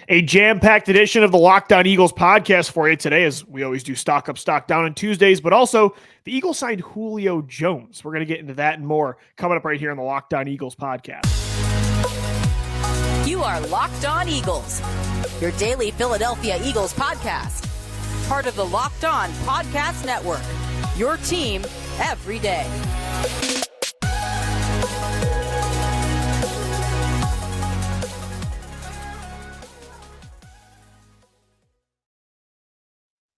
A jam-packed edition of the Locked On Eagles podcast for you today, as we always do stock up, stock down on Tuesdays, but also the Eagles signed Julio Jones. We're going to get into that and more coming up right here on the Locked On Eagles podcast. You are Locked On Eagles, your daily Philadelphia Eagles podcast. Part of the Locked On Podcast Network, your team every day.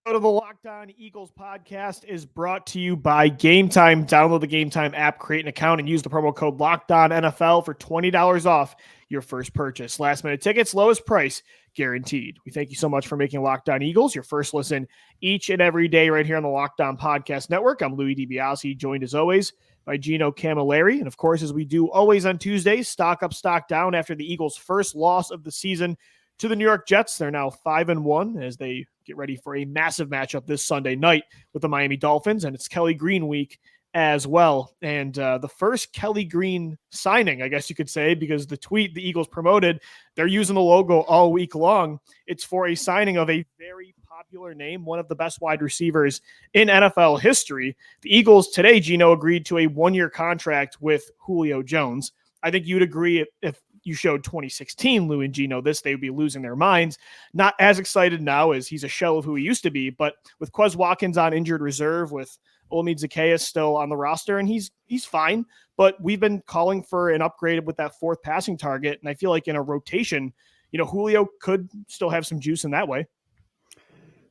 The Locked On Eagles podcast is brought to you by Game Time. Download the Game Time app, create an account, and use the promo code Locked On NFL for $20 off your first purchase. Last minute tickets, lowest price guaranteed. We thank you so much for making Locked On Eagles your first listen each and every day right here on the Locked On Podcast Network. I'm Louis DiBiase, joined as always by Gino Camilleri. And of course, as we do always on Tuesdays, stock up, stock down after the Eagles' first loss of the season to the New York Jets. They're now 5-1 as they get ready for a massive matchup this Sunday night with the Miami Dolphins, and it's Kelly Green week as well. And the first Kelly Green signing, I guess you could say, because the tweet the Eagles promoted, they're using the logo all week long. It's for a signing of a very popular name, one of the best wide receivers in NFL history. The Eagles today, Gino, agreed to a one-year contract with Julio Jones. I think you'd agree if you showed 2016 Lou and Gino this, they would be losing their minds. Not as excited now as he's a shell of who he used to be, but with Quez Watkins on injured reserve, with Olamide Zaccheaus still on the roster, and he's fine, but we've been calling for an upgrade with that fourth passing target, and I feel like in a rotation, Julio could still have some juice in that way.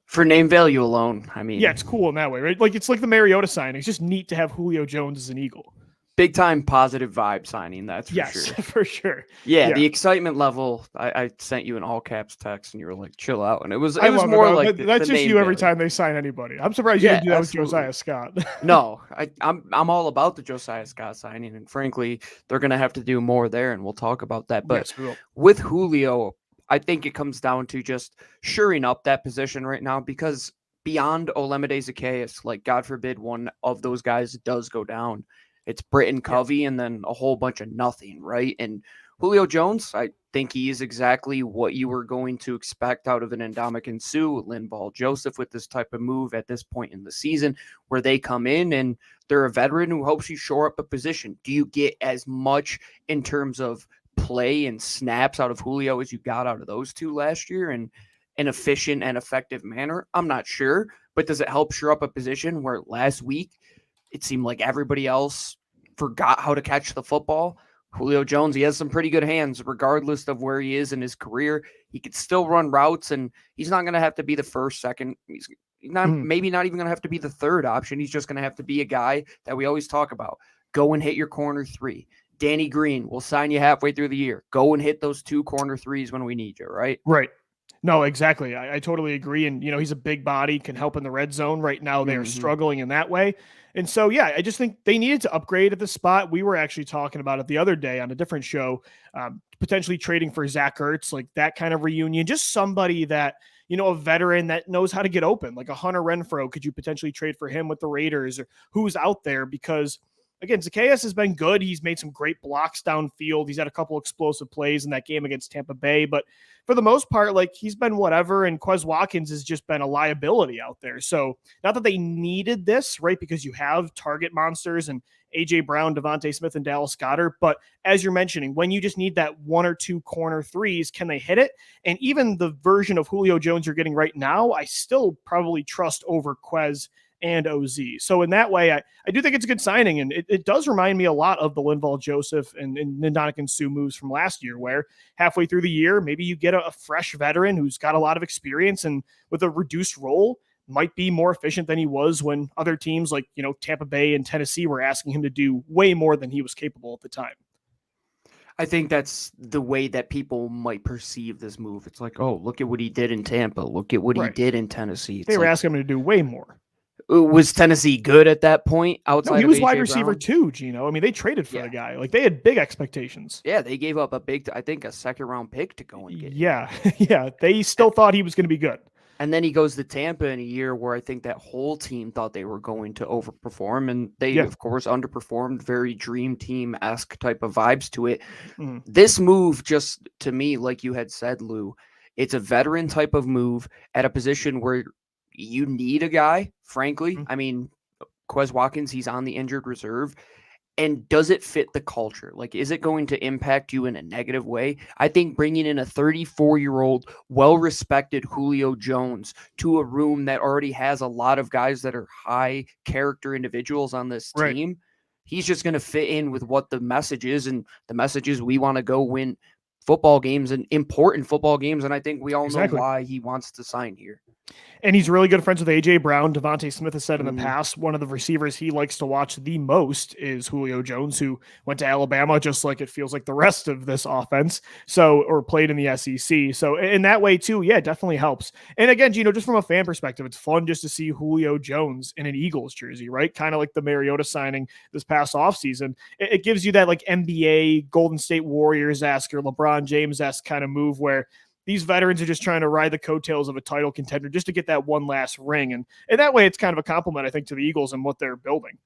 For name value alone, I mean. Yeah, it's cool in that way, right? Like, it's like the Mariota signing. It's just neat to have Julio Jones as an Eagle. Big time positive vibe signing, that's for yes, sure. for sure. Yeah, the excitement level. I sent you an all caps text, and you were like, "Chill out." And it was more like that's just you every time they sign anybody. I'm surprised you didn't do that with Josiah Scott. No, I'm all about the Josiah Scott signing, and frankly, they're going to have to do more there, and we'll talk about that. But yes, with Julio, I think it comes down to just shoring up that position right now, because beyond Olamide Zaccheaus, like God forbid one of those guys does go down, it's Britton Covey and then a whole bunch of nothing, right? And Julio Jones, I think he is exactly what you were going to expect out of an Ndamukong, Linval, Joseph with this type of move at this point in the season, where they come in and they're a veteran who helps you shore up a position. Do you get as much in terms of play and snaps out of Julio as you got out of those two last year in an efficient and effective manner? I'm not sure, but does it help shore up a position where last week it seemed like everybody else forgot how to catch the football? Julio Jones, he has some pretty good hands, regardless of where he is in his career. He could still run routes, and he's not going to have to be the first, second. He's not, maybe not even going to have to be the third option. He's just going to have to be a guy that we always talk about. Go and hit your corner three. Danny Green will sign you halfway through the year. Go and hit those two corner threes when we need you, right? Right. No, exactly. I totally agree. And, he's a big body, can help in the red zone. Right now, they're struggling in that way. And so, yeah, I just think they needed to upgrade at the spot. We were actually talking about it the other day on a different show, potentially trading for Zach Ertz, like that kind of reunion, just somebody that, a veteran that knows how to get open, like a Hunter Renfrow. Could you potentially trade for him with the Raiders, or who's out there? Because again, Zaccheaus has been good. He's made some great blocks downfield. He's had a couple explosive plays in that game against Tampa Bay, but for the most part, like, he's been whatever. And Quez Watkins has just been a liability out there. So not that they needed this, right? Because you have target monsters and A.J. Brown, DeVonta Smith, and Dallas Goedert. But as you're mentioning, when you just need that one or two corner threes, can they hit it? And even the version of Julio Jones you're getting right now, I still probably trust over Quez and OZ. So in that way, I do think it's a good signing. And it does remind me a lot of the Linval, Joseph, and Ndamukong moves from last year, where halfway through the year, maybe you get a fresh veteran who's got a lot of experience and with a reduced role might be more efficient than he was when other teams like, Tampa Bay and Tennessee were asking him to do way more than he was capable at the time. I think that's the way that people might perceive this move. It's like, oh, look at what he did in Tampa. Look at what he did in Tennessee. They were asking him to do way more. Was Tennessee good at that point? Outside, he was wide receiver too, Gino. I mean, they traded for the guy. Like, they had big expectations. Yeah, they gave up a second round pick to go and get him. Yeah. They still thought he was going to be good. And then he goes to Tampa in a year where I think that whole team thought they were going to overperform, and they, of course, underperformed. Very dream team-esque type of vibes to it. This move, just to me, like you had said, Lou, It's a veteran type of move at a position where you need a guy, frankly. I mean, Quez Watkins, he's on the injured reserve. And does it fit the culture? Like, is it going to impact you in a negative way? I think bringing in a 34-year-old, well-respected Julio Jones to a room that already has a lot of guys that are high character individuals on this team, he's just going to fit in with what the message is. And the message is we want to go win football games and important football games. And I think we all know why he wants to sign here. And he's really good friends with A.J. Brown. DeVonta Smith has said in the past, one of the receivers he likes to watch the most is Julio Jones, who went to Alabama, just like it feels like the rest of this offense. So, or played in the SEC. So in that way too, yeah, it definitely helps. And again, Gino, just from a fan perspective, it's fun just to see Julio Jones in an Eagles jersey, right? Kind of like the Mariota signing this past offseason. It gives you that like NBA Golden State Warriors-esque or LeBron James-esque kind of move where these veterans are just trying to ride the coattails of a title contender just to get that one last ring. And that way it's kind of a compliment, I think, to the Eagles and what they're building.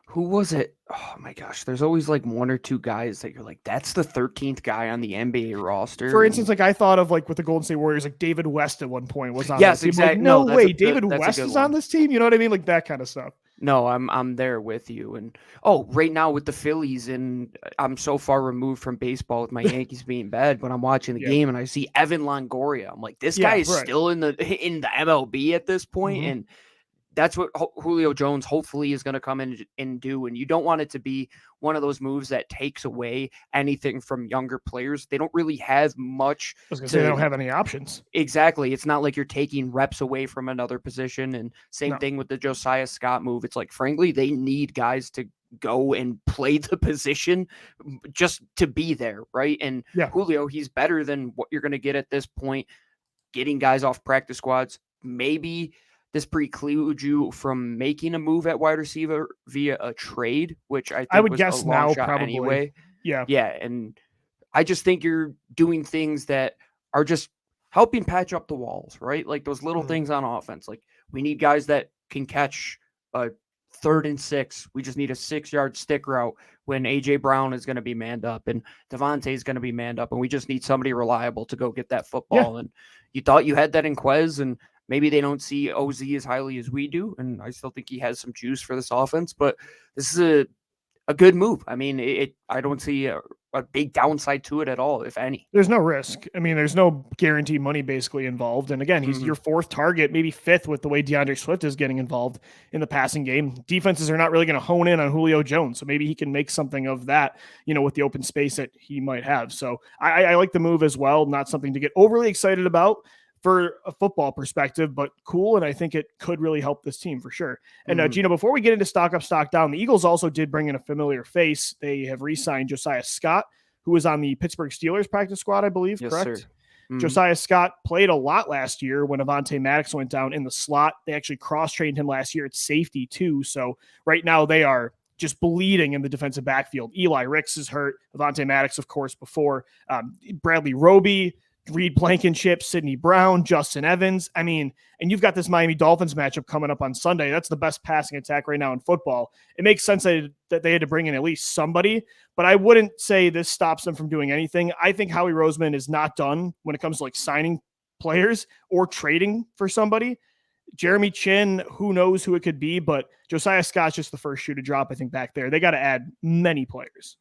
Who was it? Oh my gosh. There's always like one or two guys that you're like, that's the 13th guy on the NBA roster. For instance, like I thought of like with the Golden State Warriors, like David West at one point was on. Yes, this team. exactly. Like, no way. David West is on this team. You know what I mean? Like that kind of stuff. No, I'm there with you. And right now with the Phillies, and I'm so far removed from baseball with my Yankees being bad, but I'm watching the game and I see Evan Longoria. I'm like, this guy is still in the MLB at this point, and that's what Julio Jones hopefully is going to come in and do. And you don't want it to be one of those moves that takes away anything from younger players. They don't really have much. I was going to say they don't have any options. Exactly. It's not like you're taking reps away from another position. And same thing with the Josiah Scott move. It's like, frankly, they need guys to go and play the position just to be there, right? And Julio, he's better than what you're going to get at this point, getting guys off practice squads. Maybe this precludes you from making a move at wide receiver via a trade, which I would guess now probably anyway. Yeah. And I just think you're doing things that are just helping patch up the walls, right? Like those little things on offense. Like we need guys that can catch a 3rd and 6. We just need a 6-yard stick route when A.J. Brown is going to be manned up and Devontae is going to be manned up. And we just need somebody reliable to go get that football. And you thought you had that in Quez, and maybe they don't see OZ as highly as we do, and I still think he has some juice for this offense, but this is a good move. I mean, I don't see a big downside to it at all, if any. There's no risk. I mean, there's no guaranteed money basically involved. And again, he's your 4th target, maybe 5th with the way DeAndre Swift is getting involved in the passing game. Defenses are not really going to hone in on Julio Jones, so maybe he can make something of that, with the open space that he might have. So I like the move as well. Not something to get overly excited about for a football perspective, but cool. And I think it could really help this team for sure. And Gino, before we get into stock up, stock down, the Eagles also did bring in a familiar face. They have re-signed Josiah Scott, who was on the Pittsburgh Steelers practice squad, I believe, correct? Sir. Josiah Scott played a lot last year when Avonte Maddox went down in the slot. They actually cross-trained him last year at safety too. So right now they are just bleeding in the defensive backfield. Eli Ricks is hurt. Avonte Maddox, of course, before. Bradley Roby, Reed Blankenship, Sidney Brown, Justin Evans. I mean, and you've got this Miami Dolphins matchup coming up on Sunday. That's the best passing attack right now in football. It makes sense that they had to bring in at least somebody, but I wouldn't say this stops them from doing anything. I think Howie Roseman is not done when it comes to like signing players or trading for somebody. Jeremy Chin, who knows who it could be, but Josiah Scott's just the first shoe to drop, I think, back there. They got to add many players.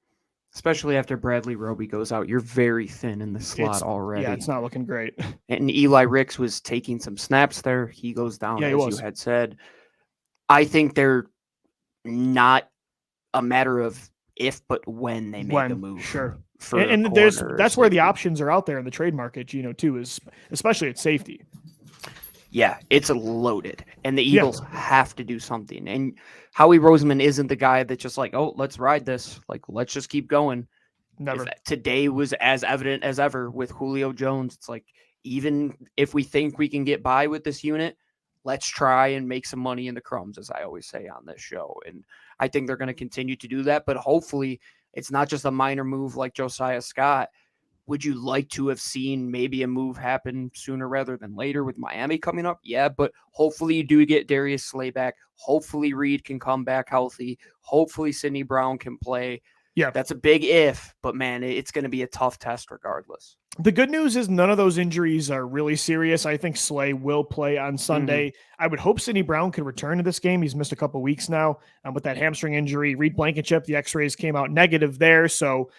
Especially after Bradley Roby goes out, you're very thin in the slot already. Yeah, it's not looking great. And Eli Ricks was taking some snaps there. He goes down, as you had said. I think they're not a matter of if, but when they make a move. Sure. And that's where the options are out there in the trade market, Gino, too, is especially at safety. Yeah, it's loaded, and the Eagles have to do something. And Howie Roseman isn't the guy that's just like, oh, let's ride this. Like, let's just keep going. Never. Today was as evident as ever with Julio Jones. It's like, even if we think we can get by with this unit, let's try and make some money in the crumbs, as I always say on this show. And I think they're going to continue to do that, but hopefully it's not just a minor move like Josiah Scott. Would you like to have seen maybe a move happen sooner rather than later with Miami coming up? Yeah, but hopefully you do get Darius Slay back. Hopefully Reed can come back healthy. Hopefully Sidney Brown can play. Yeah. That's a big if, but man, it's going to be a tough test regardless. The good news is none of those injuries are really serious. I think Slay will play on Sunday. I would hope Sidney Brown could return to this game. He's missed a couple weeks now with that hamstring injury. Reed Blankenship, the x-rays came out negative there. So,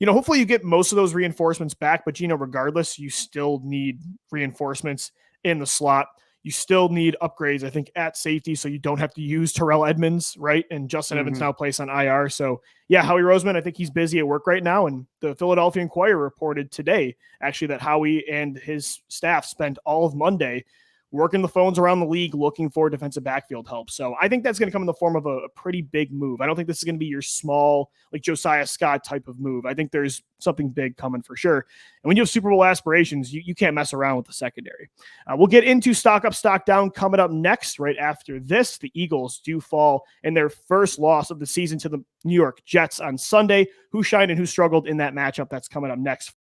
hopefully you get most of those reinforcements back, but regardless, you still need reinforcements in the slot. You still need upgrades, I think, at safety, so you don't have to use Terrell Edmonds, right? And Justin Evans now placed on IR. So, yeah, Howie Roseman, I think he's busy at work right now. And the Philadelphia Inquirer reported today, actually, that Howie and his staff spent all of Monday working the phones around the league looking for defensive backfield help. So I think that's going to come in the form of a pretty big move. I don't think this is going to be your small, like Josiah Scott type of move. I think there's something big coming for sure. And when you have Super Bowl aspirations, you can't mess around with the secondary. We'll get into stock up, stock down coming up next. Right after this, the Eagles do fall in their first loss of the season to the New York Jets on Sunday. Who shined and who struggled in that matchup? That's coming up next.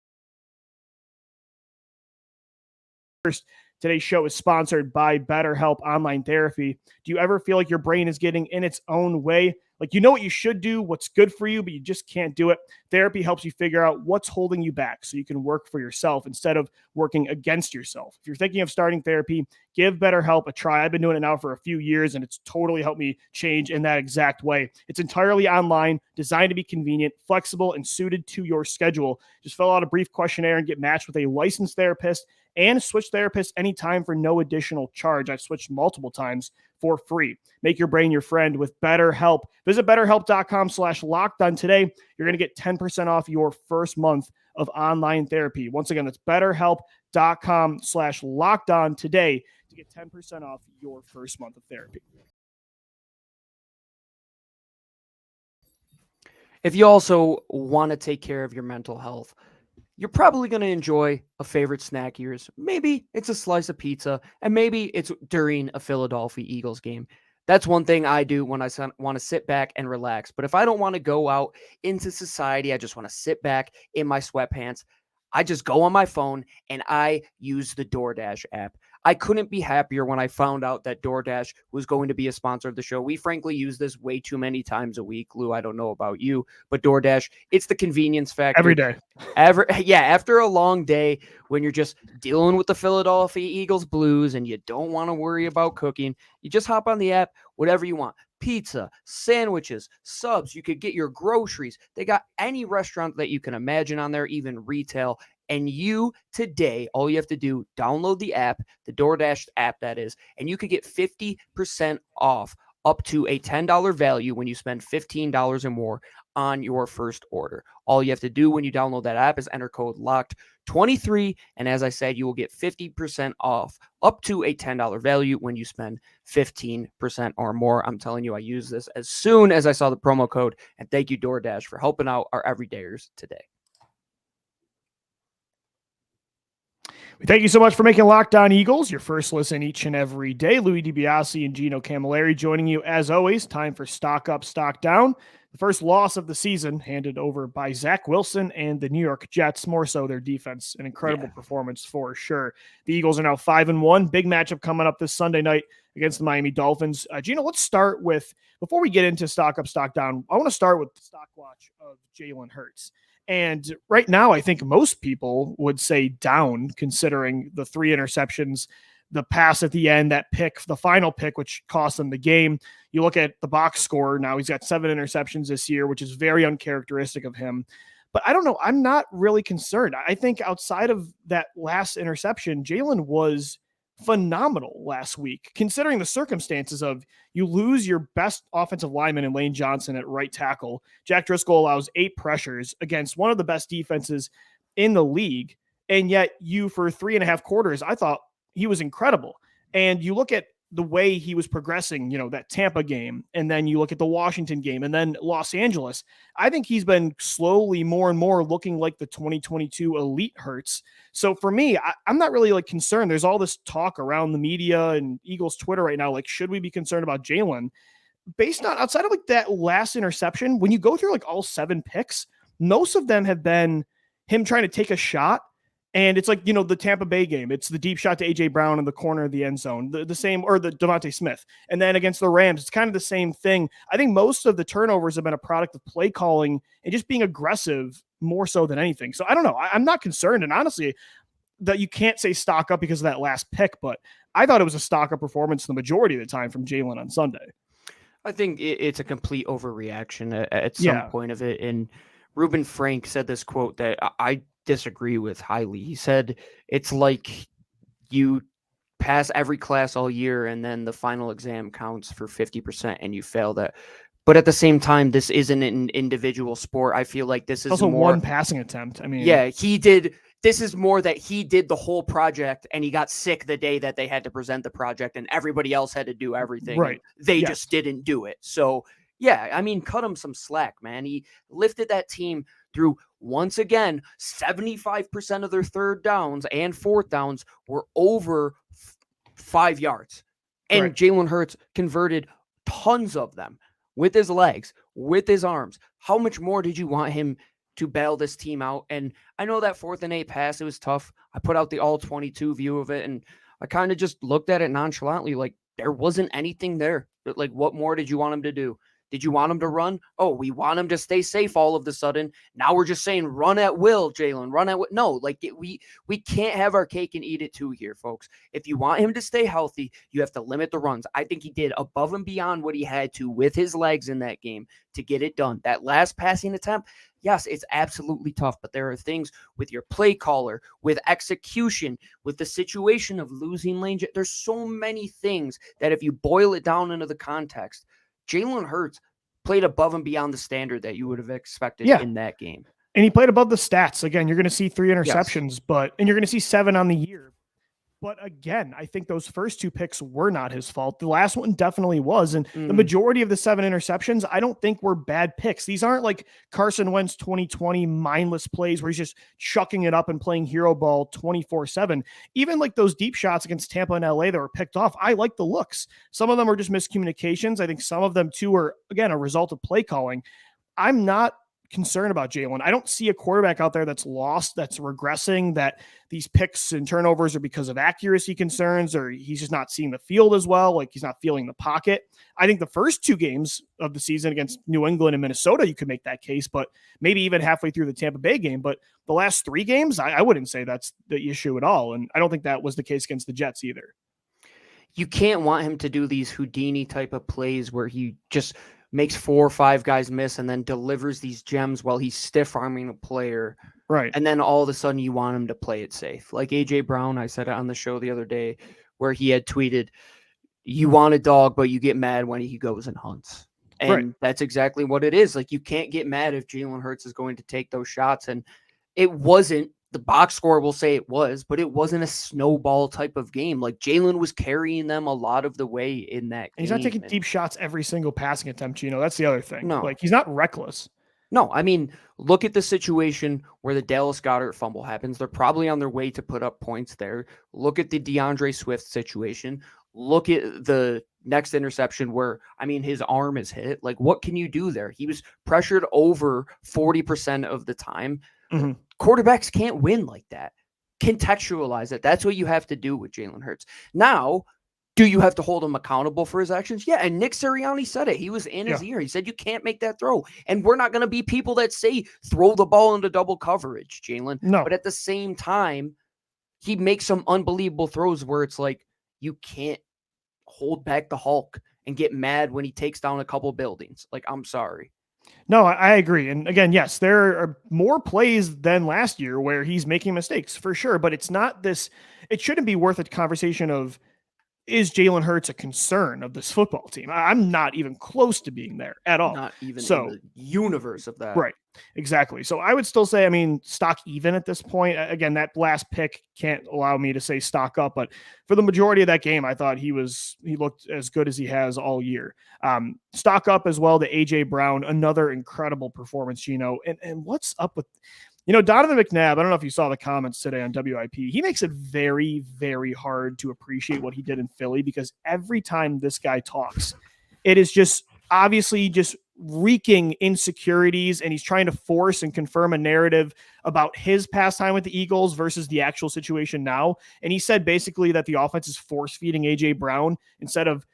First, today's show is sponsored by BetterHelp Online Therapy. Do you ever feel like your brain is getting in its own way? Like you know what you should do, what's good for you, but you just can't do it? Therapy helps you figure out what's holding you back so you can work for yourself instead of working against yourself. If you're thinking of starting therapy, give BetterHelp a try. I've been doing it now for a few years, and it's totally helped me change in that exact way. It's entirely online, designed to be convenient, flexible, and suited to your schedule. Just fill out a brief questionnaire and get matched with a licensed therapist and switch therapists anytime for no additional charge. I've switched multiple times for free. Make your brain your friend with BetterHelp. Visit BetterHelp.com/lockedon today. You're going to get 10% off your first month of online therapy. Once again, that's BetterHelp.com/lockedon today to get 10% off your first month of therapy. If you also want to take care of your mental health, you're probably going to enjoy a favorite snack of yours. Maybe it's a slice of pizza, and maybe it's during a Philadelphia Eagles game. That's one thing I do when I want to sit back and relax. But if I don't want to go out into society, I just want to sit back in my sweatpants, I just go on my phone and I use the DoorDash app. I couldn't be happier when I found out that DoorDash was going to be a sponsor of the show. We frankly use this way too many times a week. Lou, I don't know about you, but DoorDash, it's the convenience factor. Every day. After a long day when you're just dealing with the Philadelphia Eagles blues and you don't want to worry about cooking, you just hop on the app, whatever you want. Pizza, sandwiches, subs. You could get your groceries. They got any restaurant that you can imagine on there, even retail. And you today, all you have to do, download the app, the DoorDash app that is, and you could get 50% off up to a $10 value when you spend $15 or more on your first order. All you have to do when you download that app is enter code LOCKED23. And as I said, you will get 50% off up to a $10 value when you spend 15% or more. I'm telling you, I used this as soon as I saw the promo code. And thank you, DoorDash, for helping out our everydayers today. Thank you so much for making Locked On Eagles your first listen each and every day. Louis DiBiase and Gino Camilleri joining you as always. Time for Stock Up, Stock Down. The first loss of the season handed over by Zach Wilson and the New York Jets, more so their defense. An incredible performance for sure. The Eagles are now 5-1. Big matchup coming up this Sunday night against the Miami Dolphins. Gino, let's start with, before we get into Stock Up, Stock Down, I want to start with the stock watch of Jalen Hurts. And right now, I think most people would say down, considering the 3 interceptions, the pass at the end, that pick, the final pick, which cost them the game. You look at the box score now, he's got 7 interceptions this year, which is very uncharacteristic of him. But I don't know. I'm not really concerned. I think outside of that last interception, Jalen was phenomenal last week, considering the circumstances of you lose your best offensive lineman in Lane Johnson at right tackle. Jack Driscoll allows 8 pressures against one of the best defenses in the league. And yet you, for 3.5 quarters, I thought he was incredible. And you look at the way he was progressing, that Tampa game, and then you look at the Washington game, and then Los Angeles. I think he's been slowly more and more looking like the 2022 elite Hurts. So for me, I'm not really concerned. There's all this talk around the media and Eagles Twitter right now. Should we be concerned about Jalen? Based on outside of that last interception, when you go through all 7 picks, most of them have been him trying to take a shot And it's like, the Tampa Bay game. It's the deep shot to A.J. Brown in the corner of the end zone, the same, or the DeVonta Smith. And then against the Rams, it's kind of the same thing. I think most of the turnovers have been a product of play calling and just being aggressive more so than anything. So I don't know. I'm not concerned. And honestly, that you can't say stock up because of that last pick, but I thought it was a stock up performance the majority of the time from Jalen on Sunday. I think it's a complete overreaction at some point of it. And Reuben Frank said this quote that I disagree with highly. He said, it's like you pass every class all year and then the final exam counts for 50% and you fail that. But at the same time, this isn't an individual sport. I feel like this is also more one passing attempt. I mean, he did. This is more that he did the whole project and he got sick the day that they had to present the project and everybody else had to do everything. Right. They just didn't do it. So yeah, I mean, cut him some slack, man. He lifted that team through, once again, 75% of their third downs and fourth downs were over 5 yards. And Jalen Hurts converted tons of them with his legs, with his arms. How much more did you want him to bail this team out? And I know that 4th and 8 pass, it was tough. I put out the all 22 view of it, and I kind of just looked at it nonchalantly, like there wasn't anything there. But like, what more did you want him to do? Did you want him to run? Oh, we want him to stay safe all of a sudden. Now we're just saying run at will, Jalen, run at will. No, like we can't have our cake and eat it too here, folks. If you want him to stay healthy, you have to limit the runs. I think he did above and beyond what he had to with his legs in that game to get it done. That last passing attempt, yes, it's absolutely tough, but there are things with your play caller, with execution, with the situation of losing lane. There's so many things that if you boil it down into the context, Jalen Hurts played above and beyond the standard that you would have expected in that game. And he played above the stats. Again, you're going to see 3 interceptions, and you're going to see 7 on the year. But again, I think those first 2 picks were not his fault. The last one definitely was. And the majority of the 7 interceptions, I don't think were bad picks. These aren't like Carson Wentz 2020 mindless plays where he's just chucking it up and playing hero ball 24/7. Even like those deep shots against Tampa and LA that were picked off, I like the looks. Some of them are just miscommunications. I think some of them too are, again, a result of play calling. I'm not concerned about Jalen. I don't see a quarterback out there that's lost, that's regressing, that these picks and turnovers are because of accuracy concerns, or he's just not seeing the field as well. Like he's not feeling the pocket. I think the first 2 games of the season against New England and Minnesota, you could make that case, but maybe even halfway through the Tampa Bay game. But the last 3 games, I wouldn't say that's the issue at all. And I don't think that was the case against the Jets either. You can't want him to do these Houdini type of plays where he just makes 4 or 5 guys miss and then delivers these gems while he's stiff arming a player. Right. And then all of a sudden you want him to play it safe. Like A.J. Brown, I said it on the show the other day, where he had tweeted, you want a dog, but you get mad when he goes and hunts. And that's exactly what it is. Like you can't get mad if Jalen Hurts is going to take those shots. And it wasn't, the box score will say it was, but it wasn't a snowball type of game. Like Jalen was carrying them a lot of the way in that game. He's not taking deep shots every single passing attempt, that's the other thing. No. Like he's not reckless. No, I mean, look at the situation where the Dallas Goedert fumble happens. They're probably on their way to put up points there. Look at the DeAndre Swift situation. Look at the next interception where, I mean, his arm is hit. Like, what can you do there? He was pressured over 40% of the time. Mm-hmm. Quarterbacks can't win like that. Contextualize it. That's what you have to do with Jalen Hurts. Now, do you have to hold him accountable for his actions? Yeah, and Nick Sirianni said it. He was in his ear. He said, you can't make that throw. And we're not going to be people that say, throw the ball into double coverage, Jalen. No. But at the same time, he makes some unbelievable throws where it's like, you can't hold back the Hulk and get mad when he takes down a couple buildings. Like, I'm sorry. No, I agree. And again, yes, there are more plays than last year where he's making mistakes for sure, but it's not this, it shouldn't be worth a conversation of, is Jalen Hurts a concern of this football team? I'm not even close to being there at all. Not even in the universe of that. Right. Exactly. So I would still say, I mean, stock even at this point. Again, that last pick can't allow me to say stock up, but for the majority of that game, I thought he looked as good as he has all year. Stock up as well to A.J. Brown, another incredible performance, and what's up with, Donovan McNabb, I don't know if you saw the comments today on WIP. He makes it very, very hard to appreciate what he did in Philly because every time this guy talks, it is just obviously just wreaking insecurities, and he's trying to force and confirm a narrative about his past time with the Eagles versus the actual situation now. And he said basically that the offense is force feeding AJ Brown instead of,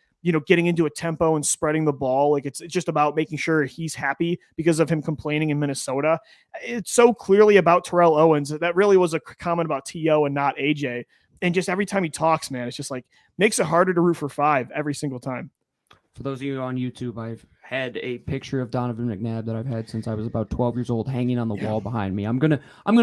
getting into a tempo and spreading the ball. Like it's just about making sure he's happy because of him complaining in Minnesota. It's so clearly about Terrell Owens. That really was a comment about T.O. and not AJ. And just every time he talks, man, it's just like makes it harder to root for 5 every single time. For those of you on YouTube, I've had a picture of Donovan McNabb that I've had since I was about 12 years old hanging on the wall behind me. I'm gonna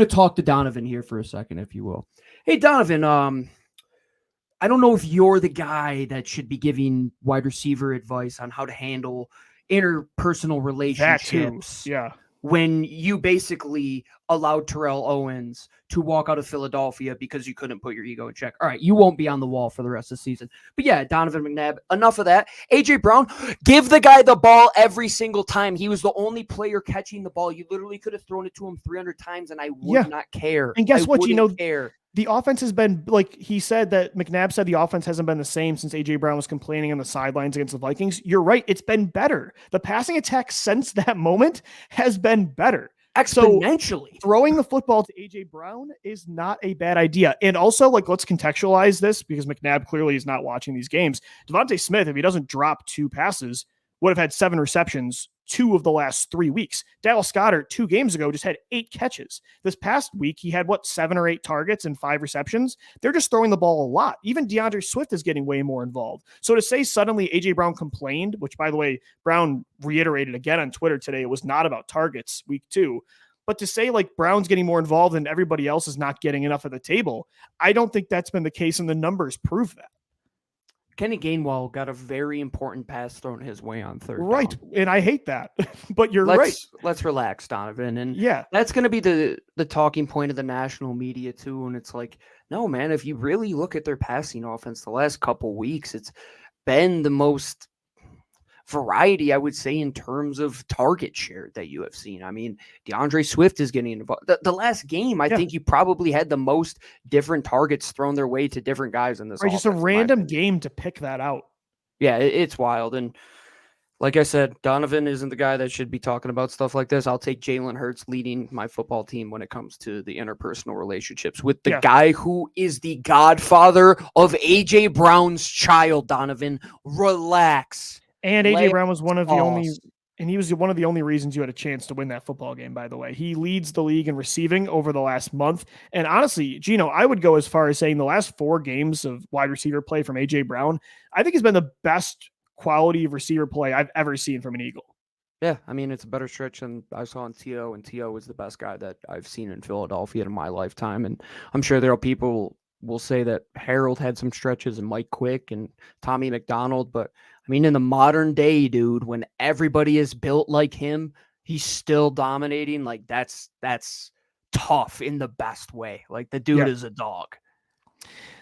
talk to Donovan here for a second, if you will. Hey, Donovan, I don't know if you're the guy that should be giving wide receiver advice on how to handle interpersonal relationships. Yeah. When you basically allowed Terrell Owens to walk out of Philadelphia because you couldn't put your ego in check. All right, you won't be on the wall for the rest of the season. But yeah, Donovan McNabb, enough of that. AJ Brown, give the guy the ball every single time. He was the only player catching the ball. You literally could have thrown it to him 300 times and I would not care. And guess what? Care. The offense has been, like he said, that McNabb said the offense hasn't been the same since A.J. Brown was complaining on the sidelines against the Vikings. You're right. It's been better. The passing attack since that moment has been better. Exponentially. So throwing the football to A.J. Brown is not a bad idea. And also, let's contextualize this because McNabb clearly is not watching these games. DeVonta Smith, if he doesn't drop 2 passes, would have had 7 receptions 2 of the last 3 weeks. Dallas Goedert 2 games ago just had 8 catches. This past week, he had 7 or 8 targets and 5 receptions. They're just throwing the ball a lot. Even DeAndre Swift is getting way more involved. So to say suddenly AJ Brown complained, which by the way, Brown reiterated again on Twitter today, it was not about targets week 2. But to say Brown's getting more involved and everybody else is not getting enough at the table, I don't think that's been the case, and the numbers prove that. Kenny Gainwell got a very important pass thrown his way on 3rd right down. And I hate that. But right. Let's relax, Donovan. And yeah, that's going to be the talking point of the national media too. And it's like, no, man, if you really look at their passing offense the last couple weeks, it's been the most variety, I would say, in terms of target share that you have seen. I mean, DeAndre Swift is getting involved. The last game, I think you probably had the most different targets thrown their way to different guys in this. Right, just a random game to pick that out. Yeah, it's wild. And like I said, Donovan isn't the guy that should be talking about stuff like this. I'll take Jalen Hurts leading my football team when it comes to the interpersonal relationships with the guy who is the godfather of AJ Brown's child. Donovan, relax. And AJ Brown was one of the only, and he was one of the only reasons you had a chance to win that football game, by the way. He leads the league in receiving over the last month. And honestly, Gino, I would go as far as saying the last 4 games of wide receiver play from AJ Brown, I think has been the best quality of receiver play I've ever seen from an Eagle. Yeah, I mean, it's a better stretch than I saw in T.O., and T.O. was the best guy that I've seen in Philadelphia in my lifetime. And I'm sure there are people will say that Harold had some stretches and Mike Quick and Tommy McDonald, but I mean, in the modern day, dude, when everybody is built like him, he's still dominating. Like that's tough in the best way. Like the dude is a dog.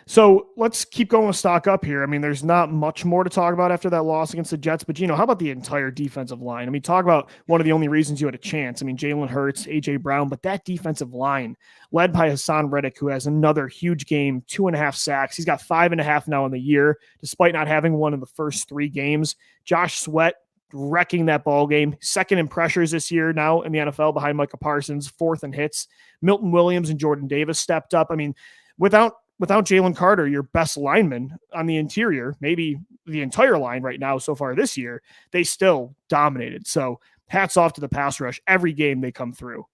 So let's keep going with stock up here. I mean, there's not much more to talk about after that loss against the Jets, but how about the entire defensive line? I mean, talk about one of the only reasons you had a chance. I mean, Jalen Hurts, AJ Brown, but that defensive line led by Hassan Reddick, who has another huge game, 2.5 sacks. He's got 5.5 now in the year, despite not having one in the first 3 games. Josh Sweat wrecking that ball game, 2nd in pressures this year now in the NFL behind Micah Parsons, 4th in hits. Milton Williams and Jordan Davis stepped up. I mean, without Jalen Carter, your best lineman on the interior, maybe the entire line right now so far this year, they still dominated. So hats off to the pass rush. Every game they come through.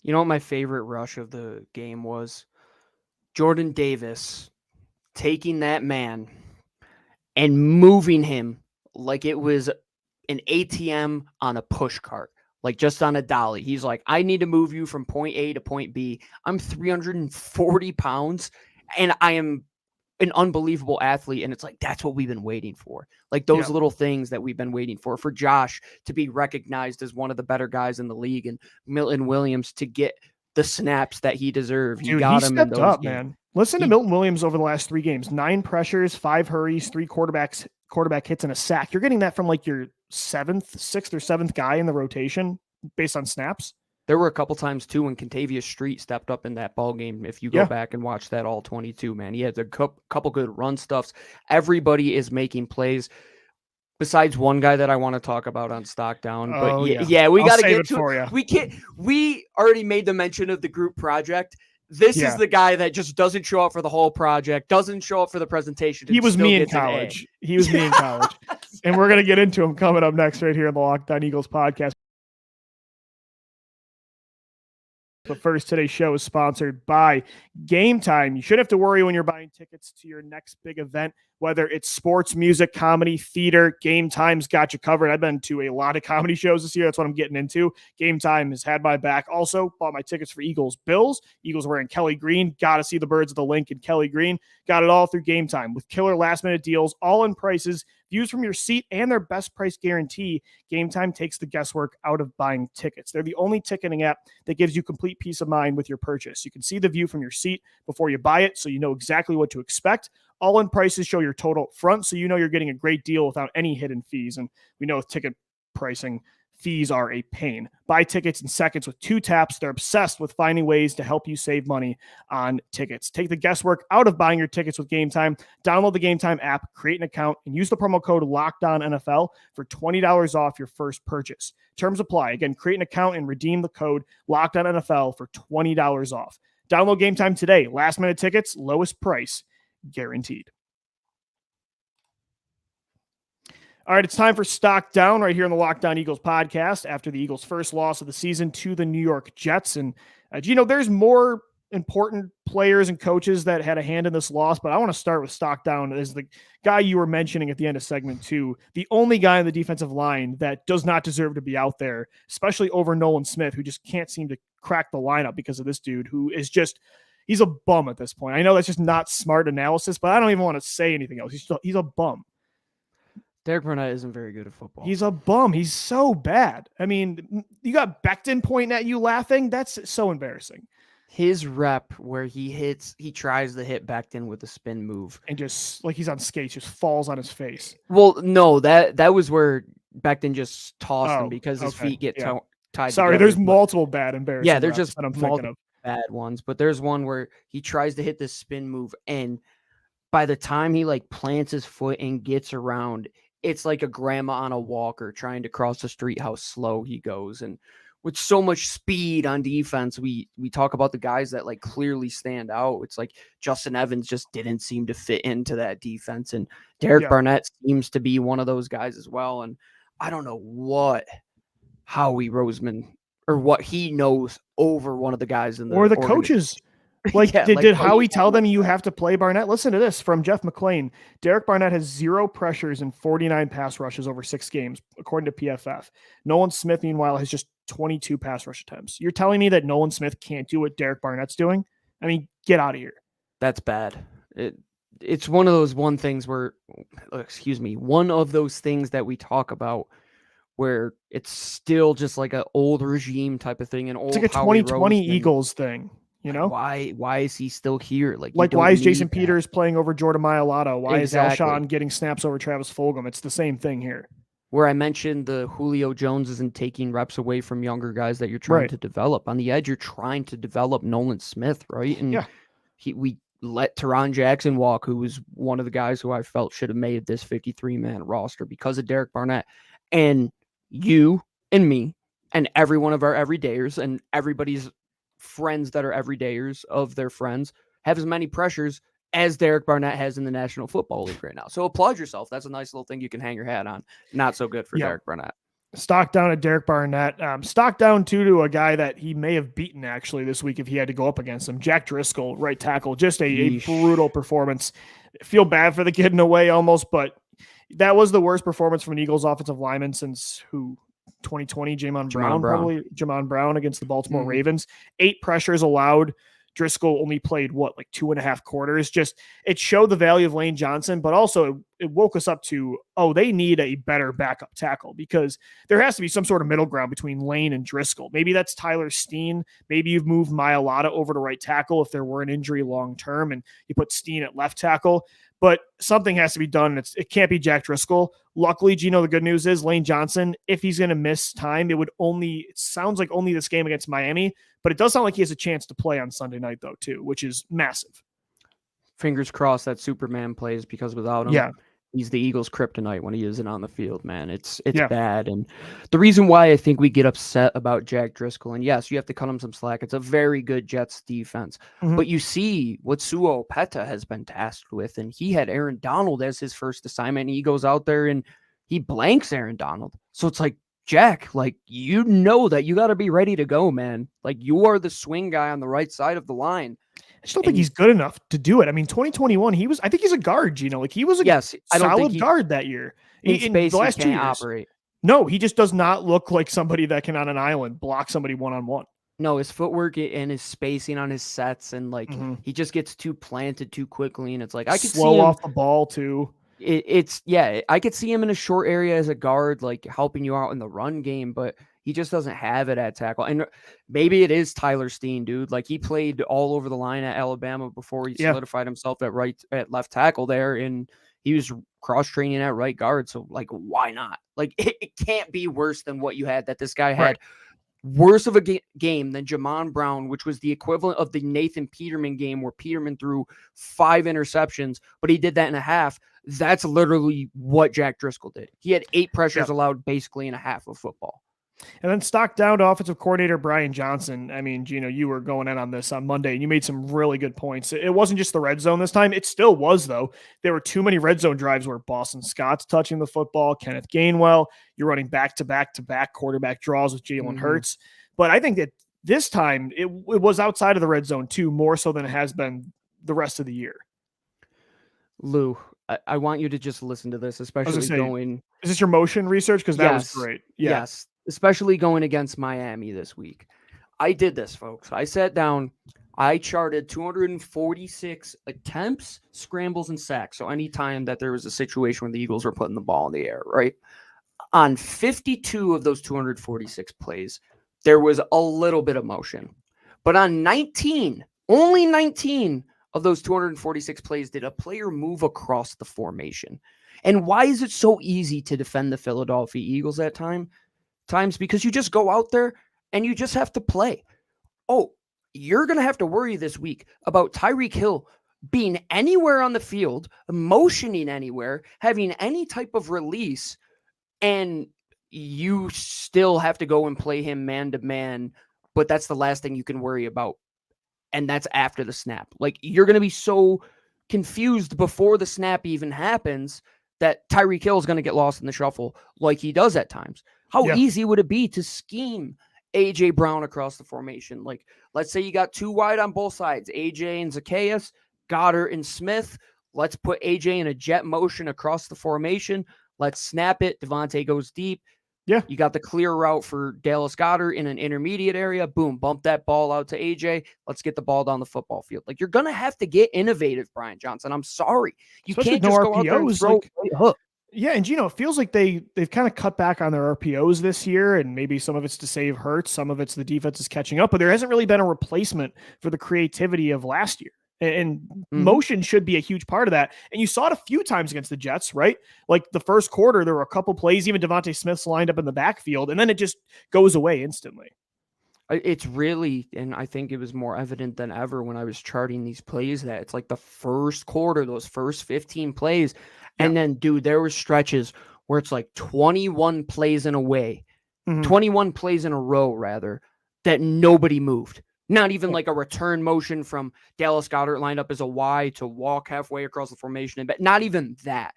You know what my favorite rush of the game was? Jordan Davis taking that man and moving him like it was an ATM on a push cart. Like just on a dolly. He's like, I need to move you from point A to point B. I'm 340 pounds and I am an unbelievable athlete. And it's like, that's what we've been waiting for. Like those little things that we've been waiting for Josh to be recognized as one of the better guys in the league and Milton Williams to get the snaps that he deserved. Dude, he stepped up, man. Listen to Milton Williams over the last 3 games, 9 pressures, 5 hurries, 3 quarterback hits and a sack. You're getting that from like your 6th or 7th guy in the rotation based on snaps. There were a couple times too when Contavious Street stepped up in that ball game. If you go back and watch that all 22, man, he had a couple good run stuffs. Everybody is making plays. besides one guy that I want to talk about on Stock Down. But Oh, yeah, we I'll got to save get it to for it. ya. We can't. We already made the mention of the group project. This Yeah. is the guy that just doesn't show up for the whole project, doesn't show up for the presentation. He and was still me in gets an A. college. He was me in college. And we're going to get into him coming up next right here on the Locked On Eagles podcast. But first, today's show is sponsored by Game Time. You shouldn't have to worry when you're buying tickets to your next big event, whether it's sports, music, comedy, theater. Game Time's got you covered. I've been to a lot of comedy shows this year. That's what I'm getting into. Game Time has had my back. Also, bought my tickets for Eagles Bills. Eagles wearing Kelly Green. Got to see the birds of the link in Kelly Green. Got it all through Game Time with killer last-minute deals, all-in prices, views from your seat, and their best price guarantee. Game Time takes the guesswork out of buying tickets. They're the only ticketing app that gives you complete peace of mind with your purchase. You can see the view from your seat before you buy it, so you know exactly what to expect. All-in prices show your total up front, so you know you're getting a great deal without any hidden fees. And we know with ticket pricing, fees are a pain. Buy tickets in seconds with 2 taps. They're obsessed with finding ways to help you save money on tickets. Take the guesswork out of buying your tickets with Game Time. Download the Game Time app, create an account, and use the promo code LOCKEDONNFL for $20 off your first purchase. Terms apply. Again, create an account and redeem the code LOCKEDONNFL for $20 off. Download Game Time today. Last minute tickets, lowest price guaranteed. All right, it's time for Stock Down right here on the Locked On Eagles podcast after the Eagles' first loss of the season to the New York Jets. And, Gino, there's more important players and coaches that had a hand in this loss, but I want to start with Stock Down as the guy you were mentioning at the end of segment 2, the only guy on the defensive line that does not deserve to be out there, especially over Nolan Smith, who just can't seem to crack the lineup because of this dude who is just – he's a bum at this point. I know that's just not smart analysis, but I don't even want to say anything else. He's a bum. Derek Barnett isn't very good at football. He's a bum. He's so bad. I mean, you got Becton pointing at you laughing. That's so embarrassing. His rep where he tries to hit Becton with a spin move. And just like he's on skates, just falls on his face. Well, no, that was where Becton just tossed him because his feet get tied. Sorry, together. There's multiple bad embarrassing. Yeah, there's reps just that I'm thinking of. Bad ones, but there's one where he tries to hit this spin move, and by the time he like plants his foot and gets around, it's like a grandma on a walker trying to cross the street, how slow he goes. And with so much speed on defense, we talk about the guys that like clearly stand out. It's like Justin Evans just didn't seem to fit into that defense. And Derek Barnett seems to be one of those guys as well. And I don't know what Howie Roseman or what he knows over one of the guys in the or the coaches. Like, did Howie tell them you have to play Barnett? Listen to this from Jeff McClain. Derek Barnett has 0 pressures and 49 pass rushes over 6 games, according to PFF. Nolan Smith, meanwhile, has just 22 pass rush attempts. You're telling me that Nolan Smith can't do what Derek Barnett's doing? I mean, get out of here. That's bad. It's one of those one of those things that we talk about where it's still just like an old regime type of thing. It's like a 2020 Eagles thing. You know, why is he still here? Like why is Jason Peters playing over Jordan Mailata? Why is Exactly. Alshon getting snaps over Travis Fulgham? It's the same thing here. Where I mentioned the Julio Jones isn't taking reps away from younger guys that you're trying to develop. On the edge, you're trying to develop Nolan Smith, right? And we let Teron Jackson walk, who was one of the guys who I felt should have made this 53-man roster because of Derek Barnett. And you and me and every one of our everydayers and everybody's friends that are everydayers of their friends have as many pressures as Derek Barnett has in the National Football League right now. So applaud yourself. That's a nice little thing you can hang your hat on. Not so good for Derek Barnett. Stock down at Derek Barnett. Stock down too to a guy that he may have beaten actually this week if he had to go up against him. Jack Driscoll, right tackle. Just a brutal performance. Feel bad for the kid in a way almost, but that was the worst performance from an Eagles offensive lineman since 2020, Jamon Brown against the Baltimore Ravens. 8 pressures allowed. Driscoll only played 2.5 quarters. Just it showed the value of Lane Johnson, but also it woke us up to, they need a better backup tackle because there has to be some sort of middle ground between Lane and Driscoll. Maybe that's Tyler Steen. Maybe you've moved Mailata over to right tackle if there were an injury long term and you put Steen at left tackle. But something has to be done. It can't be Jack Driscoll. Luckily, Gino, the good news is Lane Johnson, if he's going to miss time, it sounds like only this game against Miami, but it does sound like he has a chance to play on Sunday night though too, which is massive. Fingers crossed that Superman plays because without him, he's the Eagles' kryptonite when he isn't on the field, man. It's Yeah. bad. And the reason why I think we get upset about Jack Driscoll, and yes, you have to cut him some slack. It's a very good Jets defense. Mhm. But you see what Suo Peta has been tasked with, and he had Aaron Donald as his first assignment, and he goes out there and he blanks Aaron Donald. So it's like, Jack, like, you know that you got to be ready to go, man. Like, you are the swing guy on the right side of the line. I just don't think he's good enough to do it. I mean, 2021, I think he's a guard, like he was a I don't think solid guard that year. In space, the last he 2 can't years. operate. No, he just does not look like somebody that can on an island block somebody one-on-one. No, his footwork and his spacing on his sets, and like he just gets too planted too quickly, and it's like I could slow see him off the ball too. I could see him in a short area as a guard, like helping you out in the run game, but he just doesn't have it at tackle. And maybe it is Tyler Steen, dude. Like he played all over the line at Alabama before he solidified himself at left tackle there, and he was cross training at right guard. So like, why not? Like it can't be worse than what you had. That this guy had. Right. Worse of a game than Jamon Brown, which was the equivalent of the Nathan Peterman game where Peterman threw 5 interceptions, but he did that in a half. That's literally what Jack Driscoll did. He had 8 pressures allowed basically in a half of football. And then stock down to offensive coordinator Brian Johnson. I mean, Gino, you were going in on this on Monday, and you made some really good points. It wasn't just the red zone this time. It still was, though. There were too many red zone drives where Boston Scott's touching the football, Kenneth Gainwell. You're running back-to-back quarterback draws with Jalen Hurts. But I think that this time it was outside of the red zone, too, more so than it has been the rest of the year. Lou, I want you to just listen to this, especially going... Is this your motion research? Because that was great. Yeah. Yes. Especially going against Miami this week. I did this, folks. I sat down. I charted 246 attempts, scrambles, and sacks. So anytime that there was a situation where the Eagles were putting the ball in the air, right? On 52 of those 246 plays, there was a little bit of motion. But on only 19 of those 246 plays did a player move across the formation. And why is it so easy to defend the Philadelphia Eagles at times? Because you just go out there and you just have to play. Oh, you're going to have to worry this week about Tyreek Hill being anywhere on the field, motioning anywhere, having any type of release, and you still have to go and play him man to man, but that's the last thing you can worry about. And that's after the snap. Like, you're going to be so confused before the snap even happens that Tyreek Hill is going to get lost in the shuffle like he does at times. How easy would it be to scheme A.J. Brown across the formation? Like, let's say you got 2 wide on both sides, A.J. and Zacchaeus, Goddard and Smith. Let's put A.J. in a jet motion across the formation. Let's snap it. DeVonta goes deep. Yeah. You got the clear route for Dallas Goedert in an intermediate area. Boom, bump that ball out to A.J. Let's get the ball down the football field. Like, you're going to have to get innovative, Brian Johnson. I'm sorry. You can't just go out there and throw a hook. Yeah, and Gino, it feels like they've kind of cut back on their RPOs this year, and maybe some of it's to save Hurts, some of it's the defense is catching up, but there hasn't really been a replacement for the creativity of last year. And motion should be a huge part of that. And you saw it a few times against the Jets, right? Like the first quarter, there were a couple plays, even DeVonta Smith's lined up in the backfield, and then it just goes away instantly. It's really, and I think it was more evident than ever when I was charting these plays, that it's like the first quarter, those first 15 plays. And then, dude, there were stretches where it's like 21 plays in a way, 21 plays in a row, rather, that nobody moved. Not even like a return motion from Dallas Goedert lined up as a Y to walk halfway across the formation. But not even that.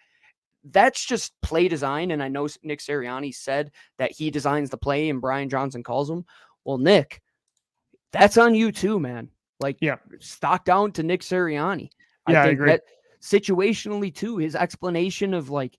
That's just play design. And I know Nick Sirianni said that he designs the play and Brian Johnson calls him. Well, Nick, that's on you too, man. Like, stock down to Nick Sirianni. I think that situationally too, his explanation of like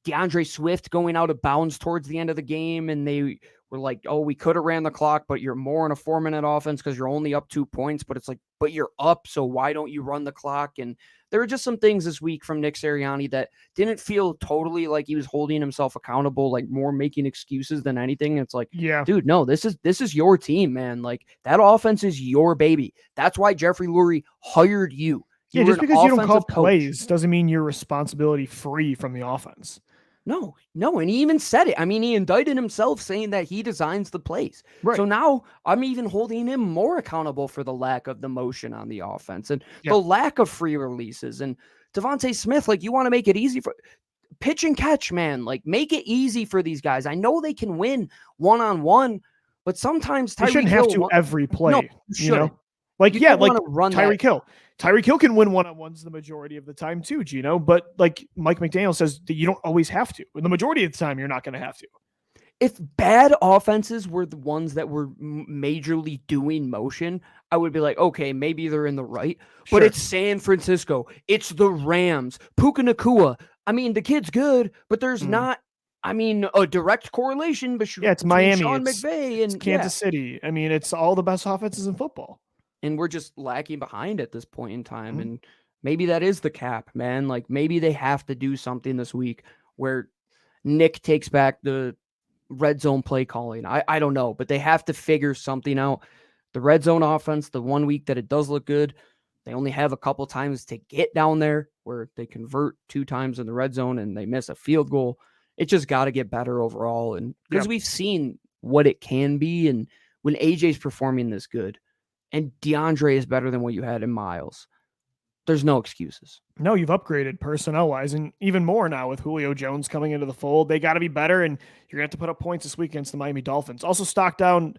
DeAndre Swift going out of bounds towards the end of the game, and they were like, oh, we could have ran the clock, but you're more in a 4-minute offense because you're only up 2 points. But it's like, but you're up, so why don't you run the clock? And there were just some things this week from Nick Sirianni that didn't feel totally like he was holding himself accountable, like more making excuses than anything. It's like, dude, no, this is your team, man. Like, that offense is your baby. That's why Jeffrey Lurie hired you. Yeah, just because you don't call plays doesn't mean you're responsibility free from the offense. No, and he even said it. I mean, he indicted himself saying that he designs the plays. Right. So now I'm even holding him more accountable for the lack of the motion on the offense and the lack of free releases. And DeVonta Smith, like, you want to make it easy for pitch and catch, man. Like, make it easy for these guys. I know they can win one-on-one, but sometimes They shouldn't have to every play. No, you know? Like, You yeah, don't like wanna run Tyreek that. Hill. Tyreek Hill can win one-on-ones the majority of the time too, Gino. But like Mike McDaniel says, that you don't always have to. The majority of the time, you're not going to have to. If bad offenses were the ones that were majorly doing motion, I would be like, okay, maybe they're in the right. But Sure. it's San Francisco. It's the Rams. Puka Nacua. I mean, the kid's good, but there's not, I mean, a direct correlation between it's Miami, Sean it's McVay and Kansas City. I mean, it's all the best offenses in football. And we're just lacking behind at this point in time. And maybe that is the cap, man. Like, maybe they have to do something this week where Nick takes back the red zone play calling. I don't know, but they have to figure something out. The red zone offense, the 1 week that it does look good, they only have a couple times to get down there where they convert 2 times in the red zone and they miss a field goal. It just got to get better overall. And because we've seen what it can be. And when AJ's performing this good and DeAndre is better than what you had in Miles, there's no excuses. No, you've upgraded personnel-wise, and even more now with Julio Jones coming into the fold. They got to be better, and you're going to have to put up points this week against the Miami Dolphins. Also, stock down,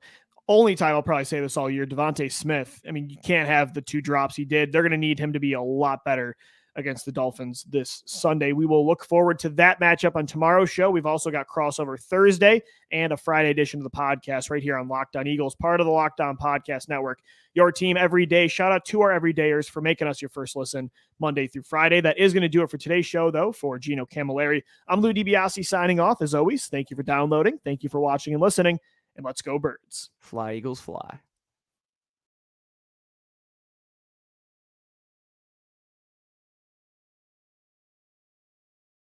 only time I'll probably say this all year, DeVonta Smith. I mean, you can't have the 2 drops he did. They're going to need him to be a lot better against the Dolphins this Sunday. We will look forward to that matchup on tomorrow's show. We've also got crossover Thursday and a Friday edition of the podcast right here on Locked On Eagles, part of the Locked On Podcast Network. Your team every day. Shout out to our everydayers for making us your first listen Monday through Friday. That is going to do it for today's show, though. For Gino Camilleri, I'm Lou DiBiase signing off. As always, thank you for downloading. Thank you for watching and listening. And let's go Birds. Fly, Eagles, fly.